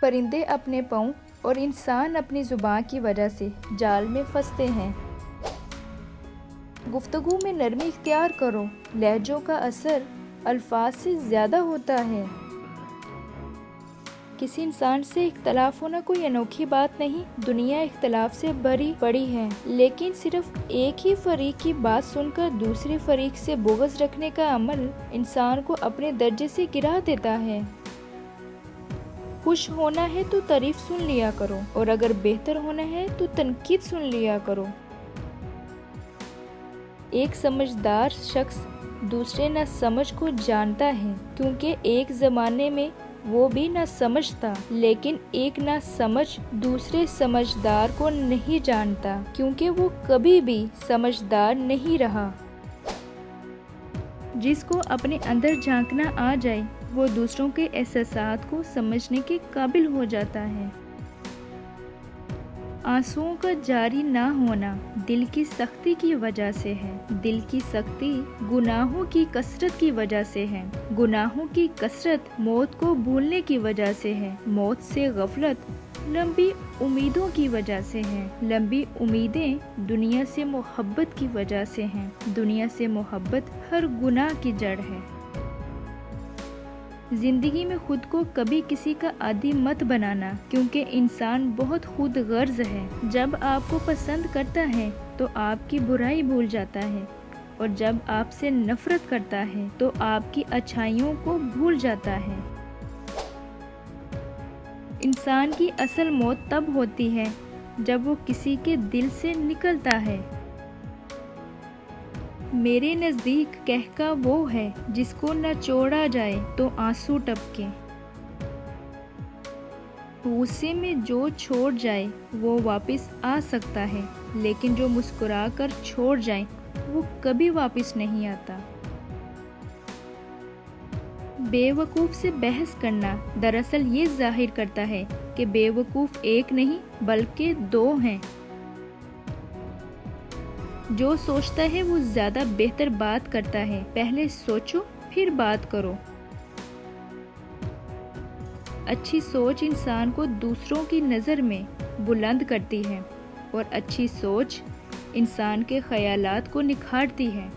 پرندے اپنے پاؤں اور انسان اپنی زبان کی وجہ سے جال میں پھنستے ہیں۔ گفتگو میں نرمی اختیار کرو، لہجوں کا اثر الفاظ سے زیادہ ہوتا ہے۔ کسی انسان سے اختلاف ہونا کوئی انوکھی بات نہیں، دنیا اختلاف سے بھری پڑی ہے، لیکن صرف ایک ہی فریق کی بات سن کر دوسرے فریق سے بغض رکھنے کا عمل انسان کو اپنے درجے سے گرا دیتا ہے۔ خوش ہونا ہے تو تعریف سن لیا کرو، اور اگر بہتر ہونا ہے تو تنقید سن لیا کرو۔ ایک سمجھدار شخص دوسرے ناسمجھ کو جانتا ہے، کیونکہ ایک زمانے میں وہ بھی ناسمجھ تھا، لیکن ایک ناسمجھ دوسرے سمجھدار کو نہیں جانتا، کیونکہ وہ کبھی بھی سمجھدار نہیں رہا۔ جس کو اپنے اندر جھانکنا آ جائے وہ دوسروں کے احساسات کو سمجھنے کے قابل ہو جاتا ہے۔ آنسوؤں کا جاری نہ ہونا دل کی سختی کی وجہ سے ہے، دل کی سختی گناہوں کی کثرت کی وجہ سے ہے، گناہوں کی کثرت موت کو بھولنے کی وجہ سے ہے، موت سے غفلت لمبی امیدوں کی وجہ سے ہے، لمبی امیدیں دنیا سے محبت کی وجہ سے ہیں، دنیا سے محبت ہر گناہ کی جڑ ہے۔ زندگی میں خود کو کبھی کسی کا عادی مت بنانا، کیونکہ انسان بہت خود غرض ہے۔ جب آپ کو پسند کرتا ہے تو آپ کی برائی بھول جاتا ہے، اور جب آپ سے نفرت کرتا ہے تو آپ کی اچھائیوں کو بھول جاتا ہے۔ انسان کی اصل موت تب ہوتی ہے جب وہ کسی کے دل سے نکلتا ہے۔ میرے نزدیک کہکا وہ ہے جس کو نہ چھوڑا جائے تو آنسو ٹپکے۔ غصے میں جو چھوڑ جائے وہ واپس آ سکتا ہے، لیکن جو مسکرا کر چھوڑ جائے وہ کبھی واپس نہیں آتا۔ بے وقوف سے بحث کرنا دراصل یہ ظاہر کرتا ہے کہ بے وقوف ایک نہیں بلکہ دو ہیں۔ جو سوچتا ہے وہ زیادہ بہتر بات کرتا ہے، پہلے سوچو پھر بات کرو۔ اچھی سوچ انسان کو دوسروں کی نظر میں بلند کرتی ہے، اور اچھی سوچ انسان کے خیالات کو نکھارتی ہے۔